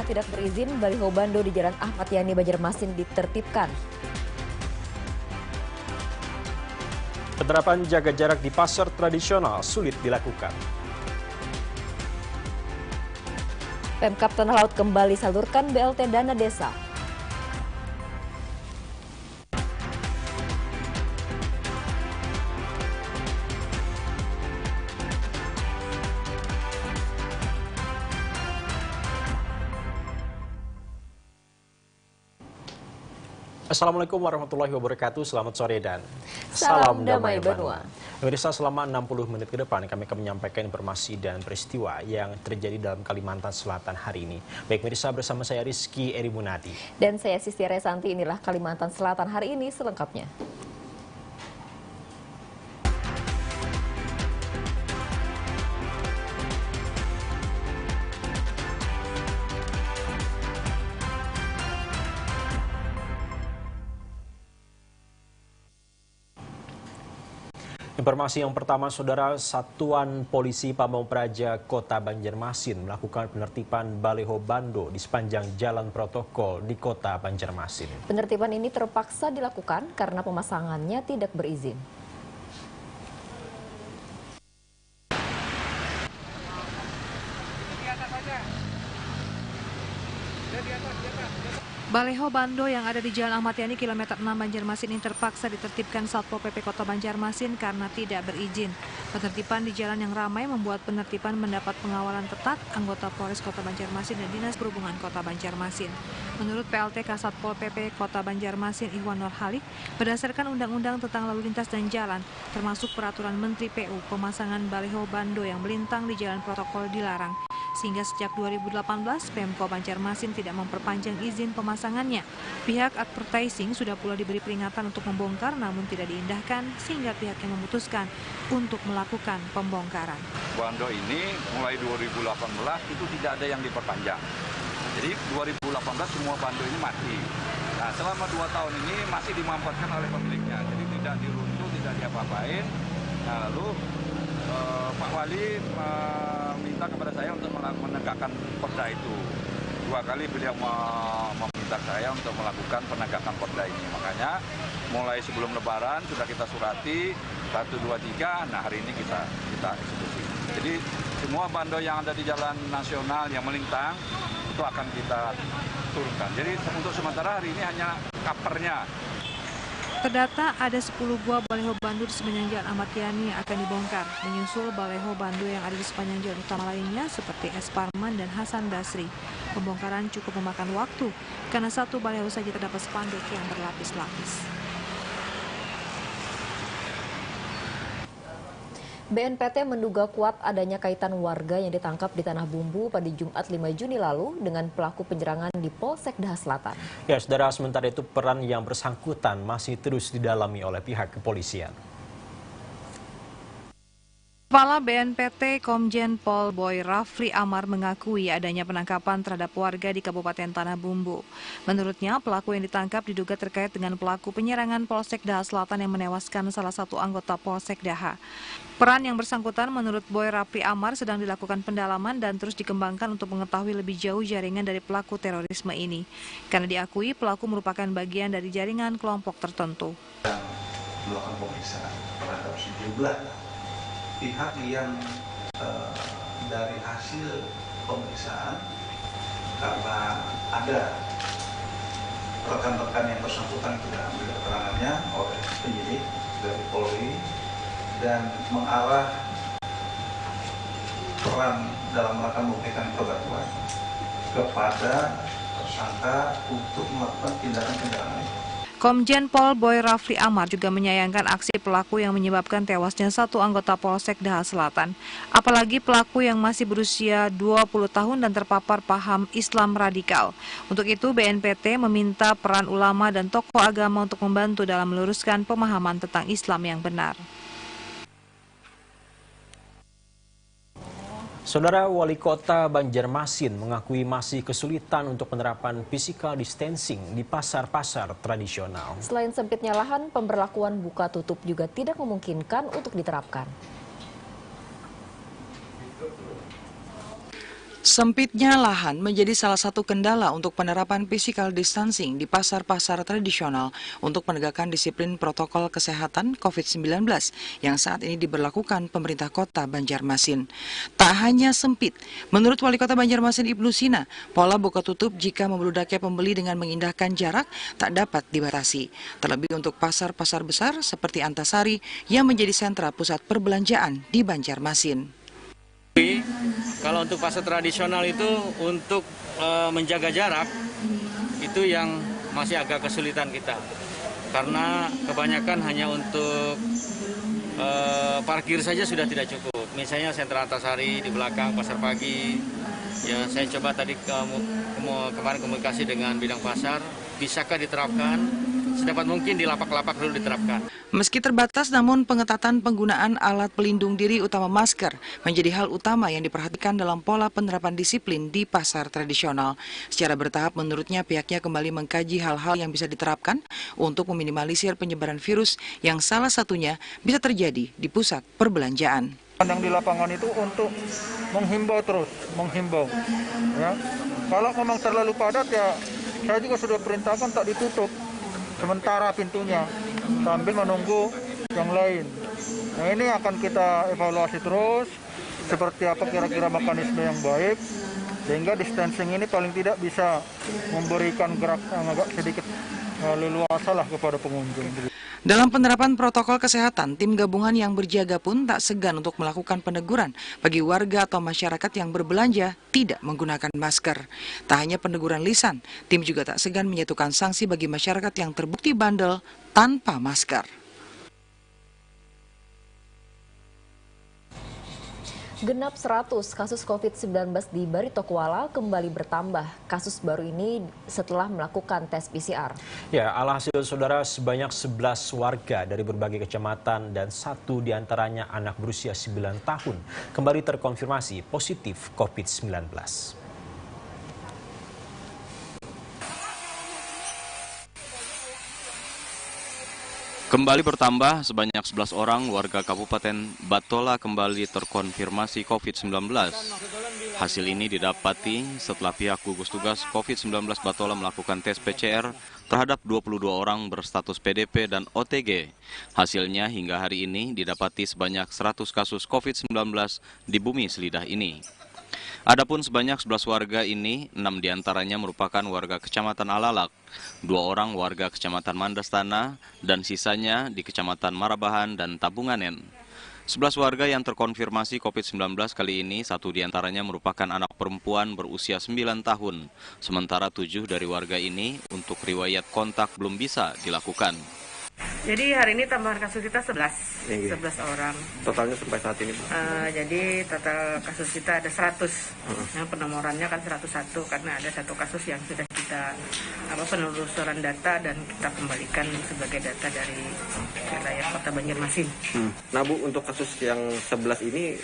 tidak berizin, baliho bando di Jalan Ahmad Yani Banjarmasin ditertibkan. Penerapan jaga jarak di pasar tradisional sulit dilakukan. Pemkab Tanah Laut kembali salurkan BLT dana desa. Assalamualaikum warahmatullahi wabarakatuh, selamat sore dan Salam damai Banua. Pemirsa, selama 60 menit ke depan kami akan menyampaikan informasi dan peristiwa yang terjadi dalam Kalimantan Selatan hari ini. Baik pemirsa, bersama saya Rizky Erimunati. Dan saya Sisti Resanti, inilah Kalimantan Selatan hari ini selengkapnya. Informasi yang pertama, Saudara, Satuan Polisi Pamong Praja Kota Banjarmasin melakukan penertiban baliho bando di sepanjang jalan protokol di Kota Banjarmasin. Penertiban ini terpaksa dilakukan karena pemasangannya tidak berizin. Baliho bando yang ada di Jalan Ahmad Yani kilometer 6 Banjarmasin ini terpaksa ditertibkan Satpol PP Kota Banjarmasin karena tidak berizin. Penertiban di jalan yang ramai membuat penertiban mendapat pengawalan ketat anggota Polres Kota Banjarmasin dan Dinas Perhubungan Kota Banjarmasin. Menurut PLT Kasatpol PP Kota Banjarmasin Iwan Nurhalik, berdasarkan Undang-Undang tentang Lalu Lintas dan Jalan, termasuk Peraturan Menteri PU, pemasangan baliho bando yang melintang di jalan protokol dilarang. Sehingga sejak 2018, Pemko Banjarmasin tidak memperpanjang izin pemasangannya. Pihak advertising sudah pula diberi peringatan untuk membongkar namun tidak diindahkan sehingga pihaknya memutuskan untuk melakukan pembongkaran. Bando ini mulai 2018 itu tidak ada yang diperpanjang. Jadi 2018 semua bando ini mati. Nah, selama 2 tahun ini masih dimanfaatkan oleh pemiliknya. Jadi tidak diruntuh, tidak diapa-apain. Nah, lalu Pak Wali meminta kepada saya untuk menegakkan perda itu. 2 kali beliau meminta saya untuk melakukan penegakan perda ini. Makanya mulai sebelum Lebaran sudah kita surati 1, 2, 3. Nah, hari ini kita eksekusi. Jadi semua bando yang ada di jalan nasional yang melintang itu akan kita turunkan. Jadi untuk sementara hari ini hanya kapernya. Terdata ada 10 buah baliho bando di sepanjang Jalan Ahmad Yani yang akan dibongkar, menyusul baliho bando yang ada di sepanjang jalan utama lainnya seperti S. Parman dan Hasan Basri. Pembongkaran cukup memakan waktu karena satu baliho saja terdapat spanduk yang berlapis-lapis. BNPT menduga kuat adanya kaitan warga yang ditangkap di Tanah Bumbu pada Jumat 5 Juni lalu dengan pelaku penyerangan di Polsek Daha Selatan. Ya, Saudara, sementara itu peran yang bersangkutan masih terus didalami oleh pihak kepolisian. Kepala BNPT Komjen Pol Boy Rafli Amar mengakui adanya penangkapan terhadap warga di Kabupaten Tanah Bumbu. Menurutnya, pelaku yang ditangkap diduga terkait dengan pelaku penyerangan Polsek Daha Selatan yang menewaskan salah satu anggota Polsek Daha. Peran yang bersangkutan menurut Boy Rafli Amar sedang dilakukan pendalaman dan terus dikembangkan untuk mengetahui lebih jauh jaringan dari pelaku terorisme ini. Karena diakui pelaku merupakan bagian dari jaringan kelompok tertentu. Melakukan pemeriksaan terhadap sejumlah pihak yang dari hasil pemeriksaan, karena ada rekan-rekan yang bersangkutan sudah ambil keterangannya oleh penyidik dari Polri dan mengarah peran dalam rangka memberikan perbantuan kepada tersangka untuk melakukan tindakan-tindakan itu. Komjen Pol Boy Rafli Amar juga menyayangkan aksi pelaku yang menyebabkan tewasnya satu anggota Polsek Daha Selatan. Apalagi pelaku yang masih berusia 20 tahun dan terpapar paham Islam radikal. Untuk itu BNPT meminta peran ulama dan tokoh agama untuk membantu dalam meluruskan pemahaman tentang Islam yang benar. Saudara, Wali Kota Banjarmasin mengakui masih kesulitan untuk penerapan physical distancing di pasar-pasar tradisional. Selain sempitnya lahan, pemberlakuan buka tutup juga tidak memungkinkan untuk diterapkan. Sempitnya lahan menjadi salah satu kendala untuk penerapan physical distancing di pasar-pasar tradisional untuk penegakan disiplin protokol kesehatan COVID-19 yang saat ini diberlakukan pemerintah kota Banjarmasin. Tak hanya sempit, menurut Wali Kota Banjarmasin Ibnu Sina, pola buka tutup jika membludaknya pembeli dengan mengindahkan jarak tak dapat dibatasi. Terlebih untuk pasar-pasar besar seperti Antasari yang menjadi sentra pusat perbelanjaan di Banjarmasin. Kalau untuk pasar tradisional itu untuk menjaga jarak itu yang masih agak kesulitan kita karena kebanyakan hanya untuk parkir saja sudah tidak cukup. Misalnya sentra Antasari di belakang pasar pagi, ya saya coba tadi kemarin komunikasi dengan bidang pasar, bisakah diterapkan? Sedapat mungkin di lapak-lapak dulu diterapkan. Meski terbatas, namun pengetatan penggunaan alat pelindung diri utama masker menjadi hal utama yang diperhatikan dalam pola penerapan disiplin di pasar tradisional. Secara bertahap, menurutnya pihaknya kembali mengkaji hal-hal yang bisa diterapkan untuk meminimalisir penyebaran virus yang salah satunya bisa terjadi di pusat perbelanjaan. Yang di lapangan itu untuk menghimbau terus, ya. Kalau memang terlalu padat ya, saya juga sudah perintahkan tak ditutup sementara pintunya sambil menunggu yang lain. Nah, ini akan kita evaluasi terus seperti apa kira-kira mekanisme yang baik sehingga distancing ini paling tidak bisa memberikan gerak yang agak sedikit leluasa lah kepada pengunjung. Dalam penerapan protokol kesehatan, tim gabungan yang berjaga pun tak segan untuk melakukan peneguran bagi warga atau masyarakat yang berbelanja tidak menggunakan masker. Tak hanya peneguran lisan, tim juga tak segan menyatukan sanksi bagi masyarakat yang terbukti bandel tanpa masker. Genap 100 kasus COVID-19 di Barito Kuala kembali bertambah. Kasus baru ini setelah melakukan tes PCR. Ya, alhasil saudara sebanyak 11 warga dari berbagai kecamatan dan 1 diantaranya anak berusia 9 tahun kembali terkonfirmasi positif COVID-19. Kembali bertambah, sebanyak 11 orang warga Kabupaten Batola kembali terkonfirmasi COVID-19. Hasil ini didapati setelah pihak gugus tugas COVID-19 Batola melakukan tes PCR terhadap 22 orang berstatus PDP dan OTG. Hasilnya hingga hari ini didapati sebanyak 100 kasus COVID-19 di bumi Selidah ini. Adapun sebanyak 11 warga ini, 6 diantaranya merupakan warga Kecamatan Alalak, 2 orang warga Kecamatan Mandastana, dan sisanya di Kecamatan Marabahan dan Tabunganen. 11 warga yang terkonfirmasi COVID-19 kali ini, 1 diantaranya merupakan anak perempuan berusia 9 tahun, sementara 7 dari warga ini untuk riwayat kontak belum bisa dilakukan. Jadi hari ini tambahan kasus kita 11 orang. Totalnya sampai saat ini? Jadi total kasus kita ada 100. Yang penomorannya kan 101 karena ada 1 kasus yang sudah kita penelusuran data dan kita kembalikan sebagai data dari wilayah Kota Banjarmasin. Nah Bu, untuk kasus yang 11 ini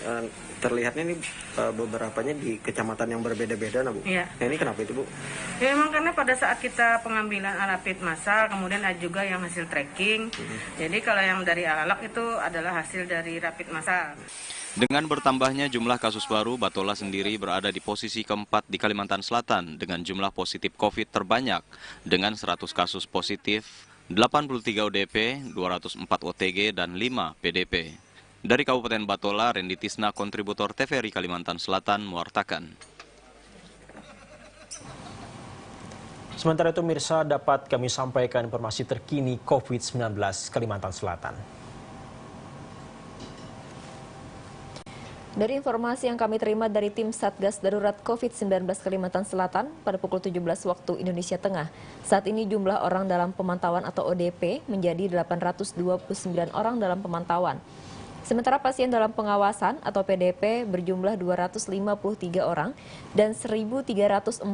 terlihatnya ini beberapanya di kecamatan yang berbeda-beda, nah Bu. Iya. Nah, ini kenapa itu Bu? Ya memang karena pada saat kita pengambilan rapid massal, kemudian ada juga yang hasil tracking. Jadi kalau yang dari Alalak itu adalah hasil dari rapid massal. Dengan bertambahnya jumlah kasus baru, Batola sendiri berada di posisi keempat di Kalimantan Selatan dengan jumlah positif COVID terbanyak dengan 100 kasus positif, 83 ODP, 204 OTG, dan 5 PDP. Dari Kabupaten Batola, Randy Tisna, kontributor TVRI Kalimantan Selatan, mewartakan. Sementara itu, Mirsa, dapat kami sampaikan informasi terkini COVID-19 Kalimantan Selatan. Dari informasi yang kami terima dari tim Satgas Darurat COVID-19 Kalimantan Selatan pada pukul 17 waktu Indonesia Tengah, saat ini jumlah orang dalam pemantauan atau ODP menjadi 829 orang dalam pemantauan. Sementara pasien dalam pengawasan atau PDP berjumlah 253 orang dan 1.347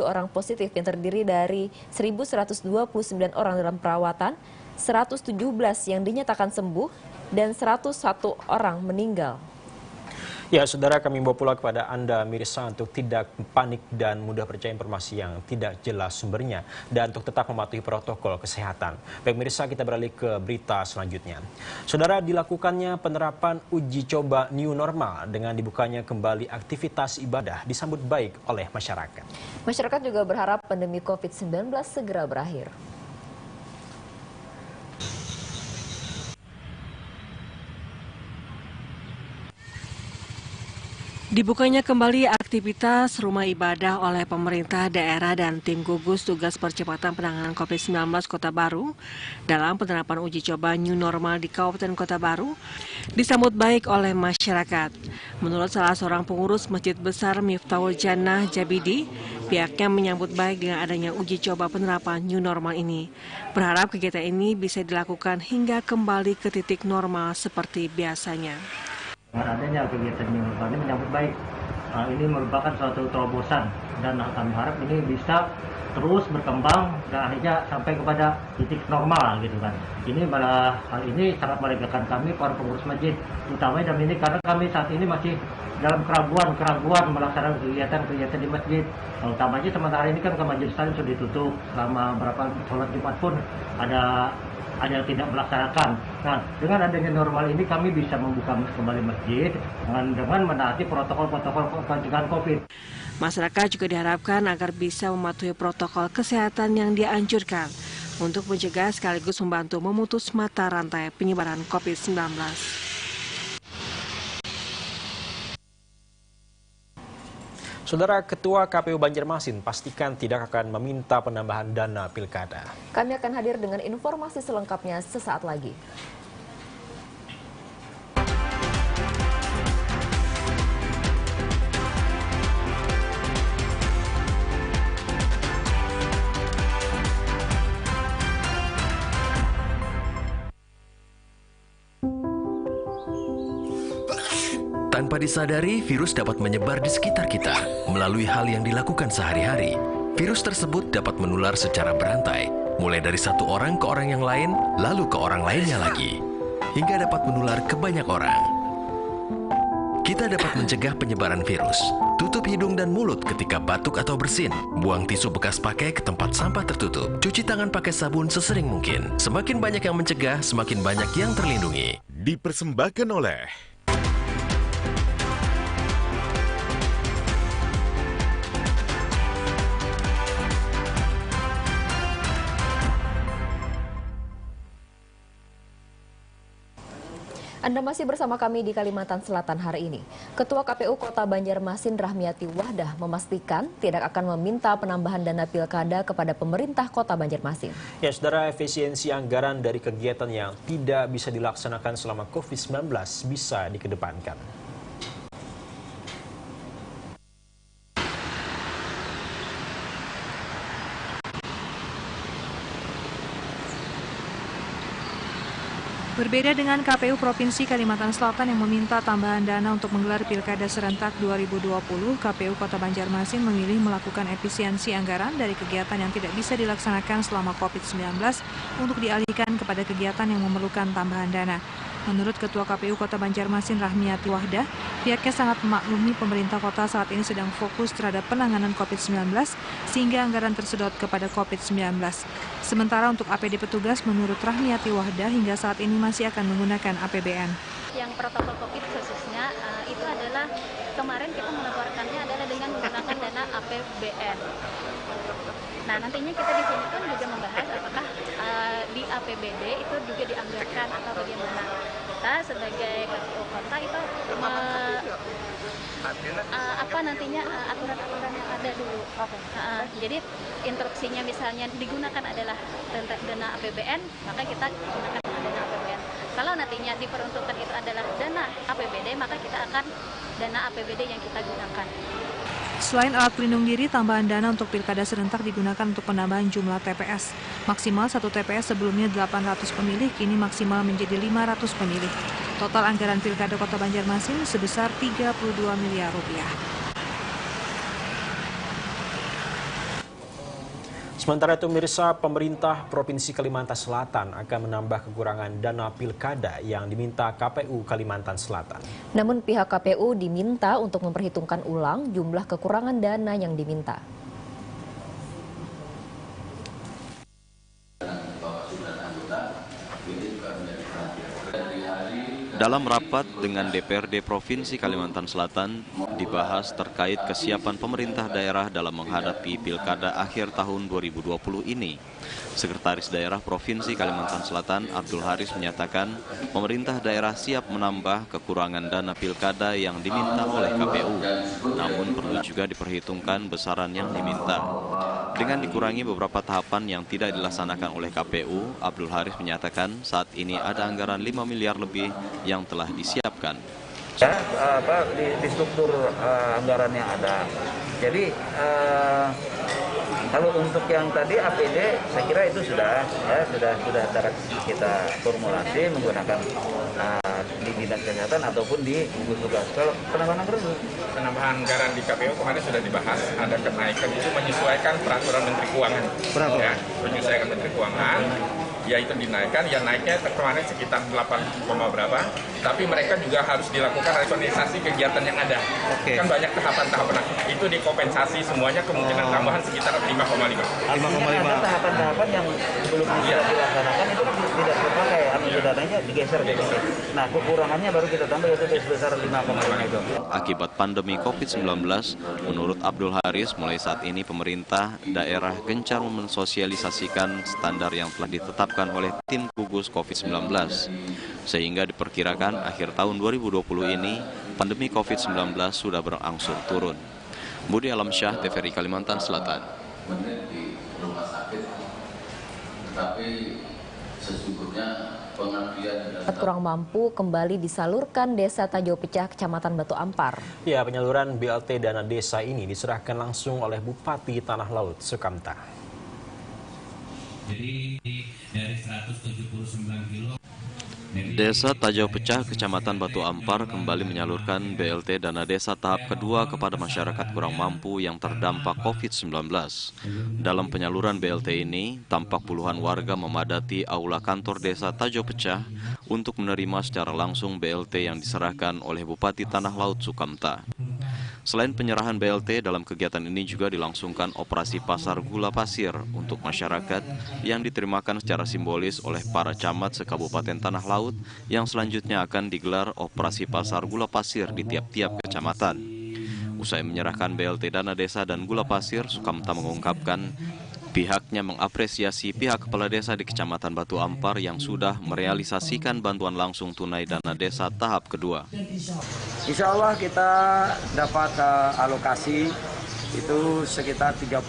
orang positif yang terdiri dari 1.129 orang dalam perawatan, 117 yang dinyatakan sembuh, dan 101 orang meninggal. Ya, saudara, kami bawa pula kepada Anda, Mirsa, untuk tidak panik dan mudah percaya informasi yang tidak jelas sumbernya dan untuk tetap mematuhi protokol kesehatan. Baik, Mirsa, kita beralih ke berita selanjutnya. Saudara, dilakukannya penerapan uji coba new normal dengan dibukanya kembali aktivitas ibadah disambut baik oleh masyarakat. Masyarakat juga berharap pandemi COVID-19 segera berakhir. Dibukanya kembali aktivitas rumah ibadah oleh pemerintah daerah dan tim gugus tugas percepatan penanganan COVID-19 Kota Baru dalam penerapan uji coba new normal di Kabupaten Kota Baru disambut baik oleh masyarakat. Menurut salah seorang pengurus Masjid Besar Miftahul Jannah Jabidi, pihaknya menyambut baik dengan adanya uji coba penerapan new normal ini. Berharap kegiatan ini bisa dilakukan hingga kembali ke titik normal seperti biasanya. Dengan adanya kegiatan new normal ini menyambut baik. Ini merupakan suatu terobosan dan kami harap ini bisa terus berkembang dan akhirnya sampai kepada titik normal gitu kan. Ini malah hal ini sangat melegakan kami para pengurus masjid, terutama dalam ini karena kami saat ini masih dalam keraguan melaksanakan kegiatan di masjid. Utamanya sementara ini kan ke majelis taklim sudah ditutup selama berapa sholat Jumat pun ada yang tidak melaksanakan. Nah, dengan adanya normal ini kami bisa membuka kembali masjid dengan menaati protokol-protokol pencegahan COVID. Masyarakat juga diharapkan agar bisa mematuhi protokol kesehatan yang dianjurkan untuk mencegah sekaligus membantu memutus mata rantai penyebaran COVID-19. Saudara, Ketua KPU Banjarmasin pastikan tidak akan meminta penambahan dana pilkada. Kami akan hadir dengan informasi selengkapnya sesaat lagi. Tanpa disadari, virus dapat menyebar di sekitar kita melalui hal yang dilakukan sehari-hari. Virus tersebut dapat menular secara berantai, mulai dari satu orang ke orang yang lain, lalu ke orang lainnya lagi, hingga dapat menular ke banyak orang. Kita dapat mencegah penyebaran virus. Tutup hidung dan mulut ketika batuk atau bersin. Buang tisu bekas pakai ke tempat sampah tertutup. Cuci tangan pakai sabun sesering mungkin. Semakin banyak yang mencegah, semakin banyak yang terlindungi. Dipersembahkan oleh Anda masih bersama kami di Kalimantan Selatan hari ini. Ketua KPU Kota Banjarmasin Rahmiati Wahdah memastikan tidak akan meminta penambahan dana pilkada kepada pemerintah Kota Banjarmasin. Ya, saudara, efisiensi anggaran dari kegiatan yang tidak bisa dilaksanakan selama COVID-19 bisa dikedepankan. Berbeda dengan KPU Provinsi Kalimantan Selatan yang meminta tambahan dana untuk menggelar Pilkada Serentak 2020, KPU Kota Banjarmasin memilih melakukan efisiensi anggaran dari kegiatan yang tidak bisa dilaksanakan selama COVID-19 untuk dialihkan kepada kegiatan yang memerlukan tambahan dana. Menurut Ketua KPU Kota Banjarmasin Rahmiati Wahdah, pihaknya sangat memaklumi pemerintah kota saat ini sedang fokus terhadap penanganan COVID-19 sehingga anggaran tersedot kepada COVID-19. Sementara untuk APD petugas, menurut Rahmiati Wahdah hingga saat ini masih akan menggunakan APBN. Yang protokol COVID khususnya itu adalah kemarin kita melaporkannya adalah dengan menggunakan dana APBN. Nah, nantinya kita di sini kan juga membahas apakah di APBD itu juga dianggarkan atau bagaimana. Kita sebagai KPU kota itu apa nantinya aturan-aturan yang ada dulu. Jadi instruksinya misalnya digunakan adalah dana APBN, maka kita gunakan dana APBN. Kalau nantinya diperuntukkan itu adalah dana APBD, maka kita akan dana APBD yang kita gunakan. Selain alat pelindung diri, tambahan dana untuk Pilkada Serentak digunakan untuk penambahan jumlah TPS. Maksimal satu TPS sebelumnya 800 pemilih, kini maksimal menjadi 500 pemilih. Total anggaran Pilkada Kota Banjarmasin sebesar 32 miliar rupiah. Sementara itu, pemirsa, pemerintah Provinsi Kalimantan Selatan akan menambah kekurangan dana pilkada yang diminta KPU Kalimantan Selatan. Namun pihak KPU diminta untuk memperhitungkan ulang jumlah kekurangan dana yang diminta. Dalam rapat dengan DPRD Provinsi Kalimantan Selatan, dibahas terkait kesiapan pemerintah daerah dalam menghadapi pilkada akhir tahun 2020 ini. Sekretaris Daerah Provinsi Kalimantan Selatan, Abdul Haris, menyatakan pemerintah daerah siap menambah kekurangan dana pilkada yang diminta oleh KPU, namun perlu juga diperhitungkan besaran yang diminta. Dengan dikurangi beberapa tahapan yang tidak dilaksanakan oleh KPU, Abdul Haris menyatakan saat ini ada anggaran 5 miliar lebih yang telah disiapkan. Ya, di struktur anggaran yang ada. Jadi kalau untuk yang tadi APD, saya kira itu sudah kita formulasi menggunakan di dinas kesehatan ataupun di gugus tugas. Kalau penambahan anggaran di KPU kemarin sudah dibahas, ada kenaikan itu menyesuaikan peraturan Menteri Keuangan. Berapa? Ya, menyesuaikan Menteri Keuangan. Ya itu dinaikkan, ya naiknya kemarin sekitar 8, berapa, tapi mereka juga harus dilakukan rasionalisasi kegiatan yang ada. Kan banyak tahapan-tahapan, itu dikompensasi semuanya, kemungkinan tambahan sekitar 5,5. Ada tahapan-tahapan yang belum bisa dilaksanakan itu tidak terpakai, atau dananya digeser gitu. Nah kekurangannya baru kita tambah yaitu sebesar 5,5 itu. Akibat pandemi COVID-19, menurut Abdul Haris, mulai saat ini pemerintah daerah gencar mensosialisasikan standar yang telah ditetapkan oleh tim gugus COVID-19. Sehingga diperkirakan akhir tahun 2020 ini, pandemi COVID-19 sudah berangsur turun. Budi Alamsyah, TVRI Kalimantan Selatan. Kurang mampu kembali disalurkan Desa Tajo Pecah, Kecamatan Batu Ampar. Ya, penyaluran BLT dana desa ini diserahkan langsung oleh Bupati Tanah Laut Sukamta. Jadi dari 179 kilo. Desa Tajo Pecah, Kecamatan Batu Ampar kembali menyalurkan BLT dana desa tahap kedua kepada masyarakat kurang mampu yang terdampak COVID-19. Dalam penyaluran BLT ini, tampak puluhan warga memadati aula kantor Desa Tajo Pecah untuk menerima secara langsung BLT yang diserahkan oleh Bupati Tanah Laut Sukamta. Selain penyerahan BLT, dalam kegiatan ini juga dilangsungkan operasi pasar gula pasir untuk masyarakat yang diterimakan secara simbolis oleh para camat se-Kabupaten Tanah Laut yang selanjutnya akan digelar operasi pasar gula pasir di tiap-tiap kecamatan. Usai menyerahkan BLT dana desa dan gula pasir, Sukamta mengungkapkan pihaknya mengapresiasi pihak kepala desa di Kecamatan Batu Ampar yang sudah merealisasikan bantuan langsung tunai dana desa tahap kedua. Insya Allah kita dapat alokasi itu sekitar 30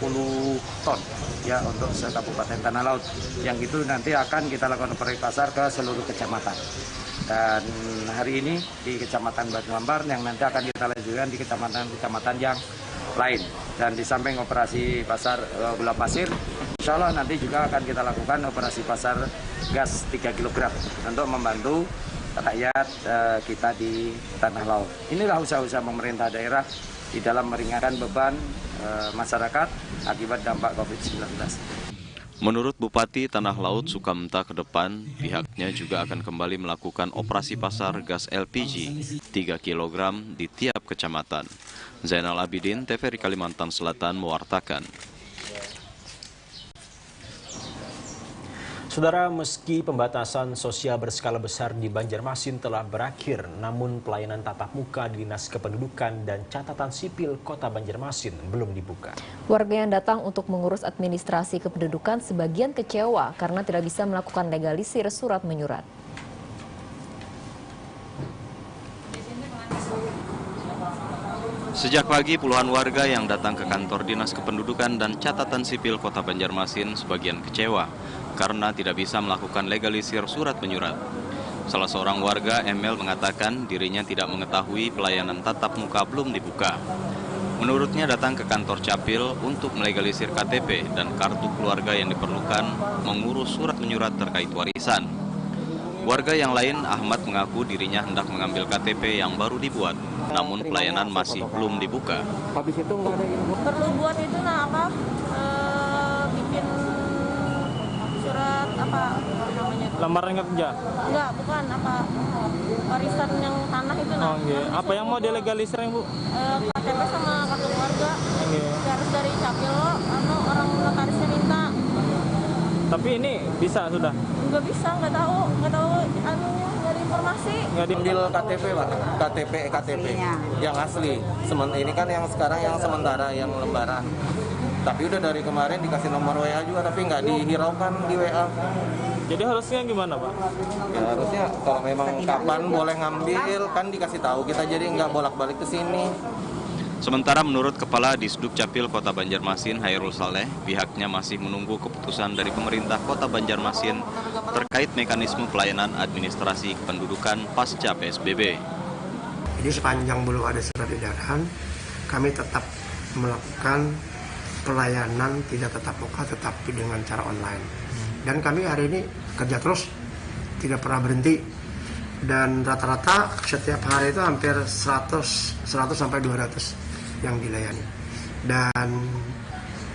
ton ya untuk se-Kabupaten Tanah Laut. Yang itu nanti akan kita lakukan operasi pasar ke seluruh kecamatan. Dan hari ini di Kecamatan Batu Ampar yang nanti akan kita lanjutkan di kecamatan-kecamatan yang lain. Dan di samping operasi pasar gula pasir, insya Allah nanti juga akan kita lakukan operasi pasar gas 3 kg untuk membantu rakyat kita di Tanah Laut. Inilah usaha-usaha pemerintah daerah di dalam meringankan beban masyarakat akibat dampak COVID-19. Menurut Bupati Tanah Laut Sukamta, ke depan pihaknya juga akan kembali melakukan operasi pasar gas LPG 3 kg di tiap kecamatan. Zainal Abidin, TVRI Kalimantan Selatan mewartakan. Saudara, meski pembatasan sosial berskala besar di Banjarmasin telah berakhir, namun pelayanan tatap muka di Dinas Kependudukan dan Catatan Sipil Kota Banjarmasin belum dibuka. Warga yang datang untuk mengurus administrasi kependudukan sebagian kecewa karena tidak bisa melakukan legalisir surat menyurat. Sejak pagi, puluhan warga yang datang ke kantor Dinas Kependudukan dan Catatan Sipil Kota Banjarmasin sebagian kecewa karena tidak bisa melakukan legalisir surat menyurat. Salah seorang warga, Emil, mengatakan dirinya tidak mengetahui pelayanan tatap muka belum dibuka. Menurutnya datang ke kantor Capil untuk melegalisir KTP dan kartu keluarga yang diperlukan mengurus surat menyurat terkait warisan. Warga yang lain, Ahmad, mengaku dirinya hendak mengambil KTP yang baru dibuat, namun pelayanan masih belum dibuka. Habis itu nggak ada info. Perlu buat itu bikin apa namanya? Lembaran kerja? Enggak, bukan apa warisan yang tanah itu. Oh, okay. Apa yang mau dilegalisir, Bu? KTP sama kartu keluarga. Okay. Harus dari Capil orang notarisnya minta. Tapi ini bisa sudah? Nggak bisa, nggak tahu anunya, nggak ada informasi. Ambil KTP, Pak, KTP yang asli. Ini kan yang sekarang yang sementara, yang lembaran. Tapi udah dari kemarin dikasih nomor WA juga, tapi nggak dihiraukan di WA. Jadi harusnya gimana, Pak? Ya harusnya kalau memang kapan boleh ngambil kan dikasih tahu kita, jadi nggak bolak-balik ke sini. Sementara menurut Kepala Disduk Capil Kota Banjarmasin, Hairul Saleh, pihaknya masih menunggu keputusan dari pemerintah Kota Banjarmasin terkait mekanisme pelayanan administrasi kependudukan pasca PSBB. Jadi sepanjang belum ada surat edaran, kami tetap melakukan pelayanan tidak tatap muka tetapi dengan cara online. Dan kami hari ini kerja terus, tidak pernah berhenti. Dan rata-rata setiap hari itu hampir 100 sampai 200 yang dilayani. Dan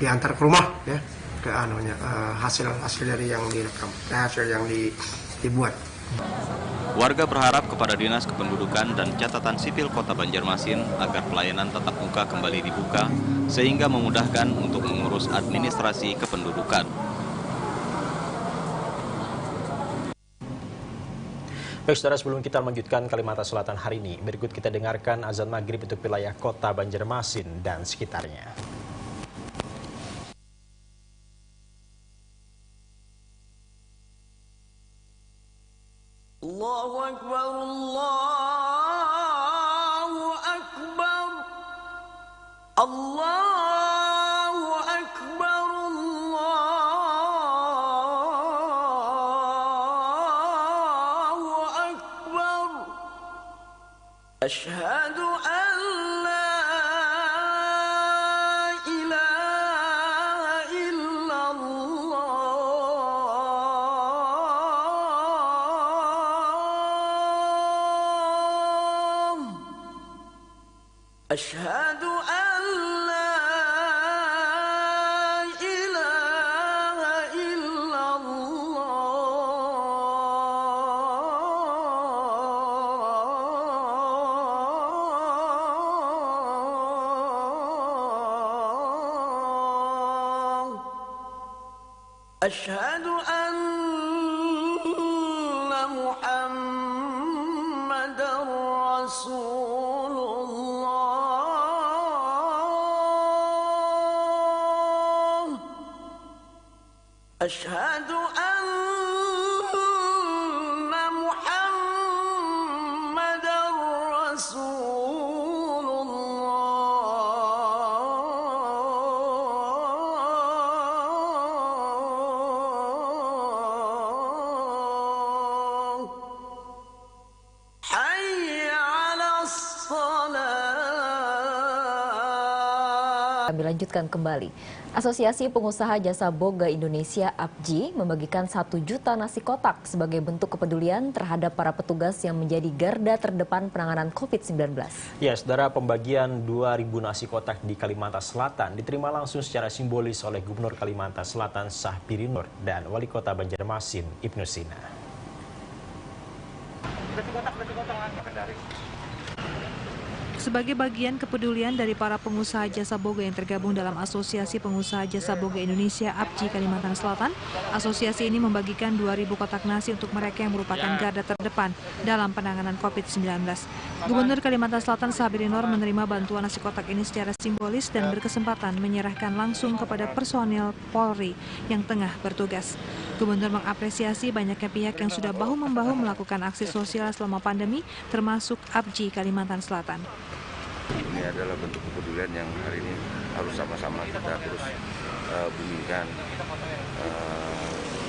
diantar ke rumah ya, ke hasil dari yang direkam, hasil yang dibuat. Warga berharap kepada Dinas Kependudukan dan Catatan Sipil Kota Banjarmasin agar pelayanan tatap muka kembali dibuka sehingga memudahkan untuk mengurus administrasi kependudukan. Baik, saudara, sebelum kita melanjutkan Kalimantan Selatan hari ini, berikut kita dengarkan azan maghrib untuk wilayah Kota Banjarmasin dan sekitarnya. Allahu Akbar, Allahu Akbar, Allahu Akbar, Allahu Akbar. Asyhadu an la ilaha illallah. Asyhadu an la ilaha illallah. Asyhadu anna Muhammadar Rasulullah. Asyhadu anna Muhammadar Rasulullah. Hayya 'alas shalah. Kami lanjutkan kembali. Asosiasi Pengusaha Jasa Boga Indonesia APJI membagikan 1 juta nasi kotak sebagai bentuk kepedulian terhadap para petugas yang menjadi garda terdepan penanganan COVID-19. Ya, saudara, pembagian 2.000 nasi kotak di Kalimantan Selatan diterima langsung secara simbolis oleh Gubernur Kalimantan Selatan Syahbiri Nur dan Wali Kota Banjarmasin Ibnu Sina. Sebagai bagian kepedulian dari para pengusaha jasa boga yang tergabung dalam Asosiasi Pengusaha Jasa Boga Indonesia APJI Kalimantan Selatan, asosiasi ini membagikan 2.000 kotak nasi untuk mereka yang merupakan garda terdepan dalam penanganan COVID-19. Gubernur Kalimantan Selatan Syahbiri Nur menerima bantuan nasi kotak ini secara simbolis dan berkesempatan menyerahkan langsung kepada personel Polri yang tengah bertugas. Gubernur mengapresiasi banyaknya pihak yang sudah bahu-membahu melakukan aksi sosial selama pandemi, termasuk APJI Kalimantan Selatan. Ini adalah bentuk kepedulian yang hari ini harus sama-sama kita terus bumikan,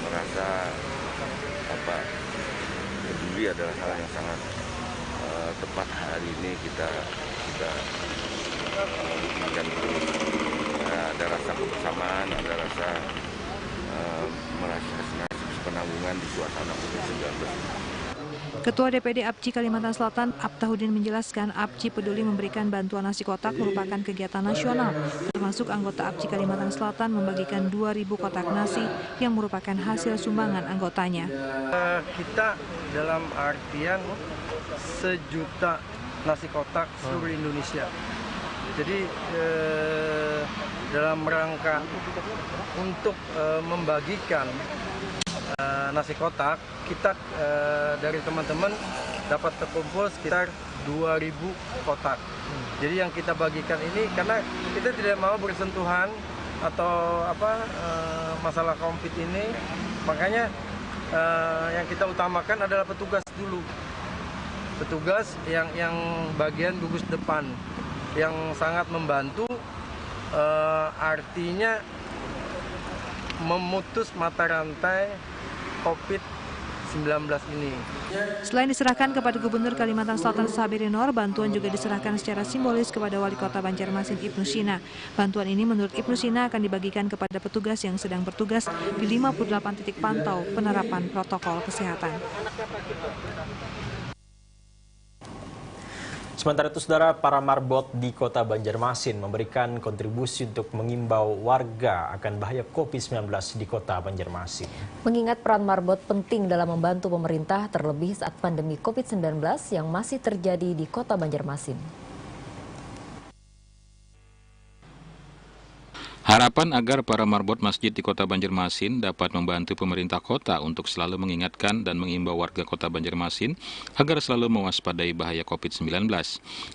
merasa peduli adalah hal yang sangat tepat hari ini kita bumikan terus. Ada rasa kebersamaan, ada rasa merasa penanggungan di suasana COVID-19. Ketua DPD APCI Kalimantan Selatan, Abtahudin menjelaskan APCI peduli memberikan bantuan nasi kotak merupakan kegiatan nasional, termasuk anggota APCI Kalimantan Selatan membagikan 2.000 kotak nasi yang merupakan hasil sumbangan anggotanya. Kita dalam artian 1 juta nasi kotak seluruh Indonesia. Jadi dalam rangka untuk membagikan nasi kotak, kita dari teman-teman dapat terkumpul sekitar 2.000 kotak. Jadi yang kita bagikan ini karena kita tidak mau bersentuhan atau masalah COVID ini, makanya yang kita utamakan adalah petugas dulu. Petugas yang bagian gugus depan yang sangat membantu, artinya memutus mata rantai COVID-19 ini. Selain diserahkan kepada Gubernur Kalimantan Selatan Sabirinor, bantuan juga diserahkan secara simbolis kepada Wali Kota Banjarmasin Ibnu Sina. Bantuan ini menurut Ibnu Sina akan dibagikan kepada petugas yang sedang bertugas di 58 titik pantau penerapan protokol kesehatan. Sementara itu, saudara, para marbot di Kota Banjarmasin memberikan kontribusi untuk mengimbau warga akan bahaya COVID-19 di Kota Banjarmasin. Mengingat peran marbot penting dalam membantu pemerintah terlebih saat pandemi COVID-19 yang masih terjadi di Kota Banjarmasin. Harapan agar para marbot masjid di Kota Banjarmasin dapat membantu pemerintah kota untuk selalu mengingatkan dan mengimbau warga Kota Banjarmasin agar selalu mewaspadai bahaya COVID-19.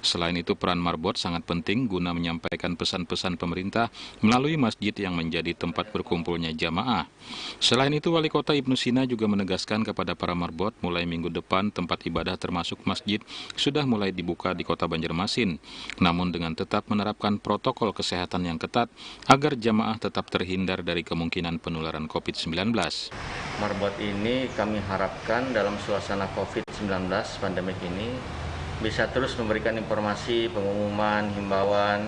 Selain itu, peran marbot sangat penting guna menyampaikan pesan-pesan pemerintah melalui masjid yang menjadi tempat berkumpulnya jamaah. Selain itu, Wali Kota Ibnu Sina juga menegaskan kepada para marbot mulai minggu depan tempat ibadah termasuk masjid sudah mulai dibuka di Kota Banjarmasin, namun dengan tetap menerapkan protokol kesehatan yang ketat agar jamaah tetap terhindar dari kemungkinan penularan COVID-19. Marbot ini kami harapkan dalam suasana COVID-19 pandemik ini bisa terus memberikan informasi, pengumuman, himbauan